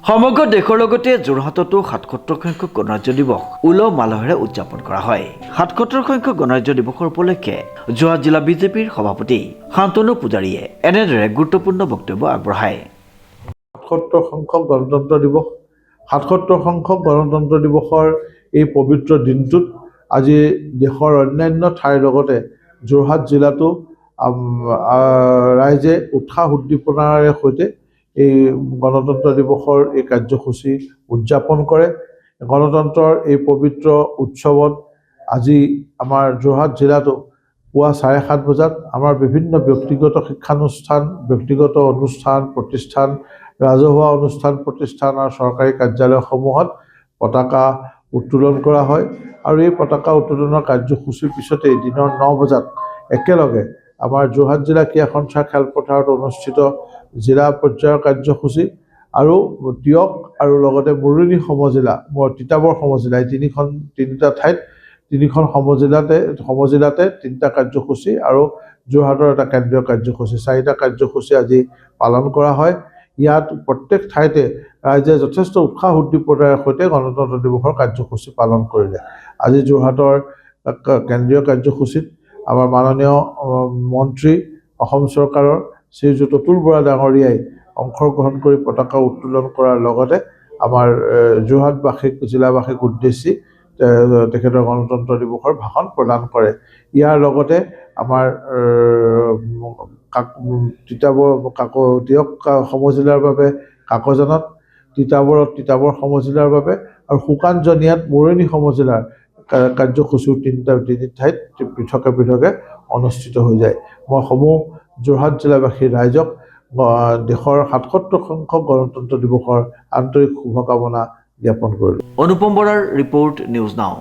সমগ্ৰ দেশৰ লগতে যোৰহাটতো ৭৭ সংখ্যক গণৰাজ্য দিৱস উলহ মালহেৰে উদযাপন কৰা হয়। ৭৭ সংখ্যক গণৰাজ্য দিৱসৰ উপলক্ষে যোৰহাট জিলা বিজেপিৰ সভাপতি শান্তনু পূজাৰীয়ে এনেদৰে গুৰুত্বপূৰ্ণ বক্তব্য আগবঢ়ায়। ৭৭ সংখ্যক গণতন্ত্ৰ দিৱস ৭৭ সংখ্যক গণতন্ত্ৰ দিৱসৰ এই পবিত্ৰ দিনটোত আজি দেশৰ অন্যান্য ঠাইৰ লগতে যোৰহাট জিলাতো ৰাইজে উৎসাহ উদ্দীপনাৰে সৈতে এই গণতন্ত্ৰ দিৱসৰ এই কাৰ্যসূচী উদযাপন কৰে। গণতন্ত্ৰৰ এই পবিত্ৰ উৎসৱত আজি আমাৰ যোৰহাট জিলাতো পুৱা ৭:৩০ বজাত আমাৰ বিভিন্ন ব্যক্তিগত শিক্ষানুষ্ঠান, ব্যক্তিগত অনুষ্ঠান প্ৰতিষ্ঠান, ৰাজহুৱা অনুষ্ঠান প্ৰতিষ্ঠান আৰু চৰকাৰী কাৰ্যালয়সমূহত পতাকা উত্তোলন কৰা হয় আৰু এই পতাকা উত্তোলনৰ কাৰ্যসূচীৰ পিছতেই দিনৰ ৯ বজাত একেলগে আমাৰ যোৰহাট জিলা ক্ৰীড়া সন্থা খেলপথাৰত অনুষ্ঠিত জিলা পৰ্যায়ৰ কাৰ্যসূচী আৰু দিয়ক আৰু লগতে মুৰুনী সমজিলা, তিতাবৰ সমজিলা, এই তিনিটা ঠাইত তিনিখন সমজিলাতে তিনিটা কাৰ্যসূচী আৰু যোৰহাটৰ এটা কেন্দ্ৰীয় কাৰ্যসূচী, 4টা কাৰ্যসূচী আজি পালন কৰা হয়। ইয়াত প্ৰত্যেক ঠাইতে ৰাইজে যথেষ্ট উৎসাহ উদ্দীপনাৰ সৈতে গণতন্ত্ৰ দিৱসৰ কাৰ্যসূচী পালন কৰিলে। আজি যোৰহাটৰ কেন্দ্ৰীয় কাৰ্যসূচীত আমাৰ মাননীয় মন্ত্ৰী অসম চৰকাৰৰ শ্ৰীযুত অতুল বৰা ডাঙৰীয়াই অংশগ্ৰহণ কৰি পতাকা উত্তোলন কৰাৰ লগতে আমাৰ যোৰহাটবাসীক, জিলাবাসীক উদ্দেশ্যি তেখেতৰ গণতন্ত্ৰ দিৱসৰ ভাষণ প্ৰদান কৰে। ইয়াৰ লগতে আমাৰ দিয়ক সমজিলাৰ বাবে কাকজানত, তিতাবৰ সমজিলাৰ বাবে আৰু শুকানজনীয়াত মুৰুনী সমজিলাৰ কাৰ্যসূচীও তিনি ঠাইত পৃথকে অনুষ্ঠিত হৈ যায়। মই সমূহ যোৰহাট জিলাবাসীৰ ৰাইজক দেশৰ ৭৭ সংখ্যক গণতন্ত্ৰ দিৱসৰ আন্তৰিক শুভকামনা জ্ঞাপন কৰিলোঁ। অনুপম বৰাৰ ৰিপৰ্ট, নিউজ নাও।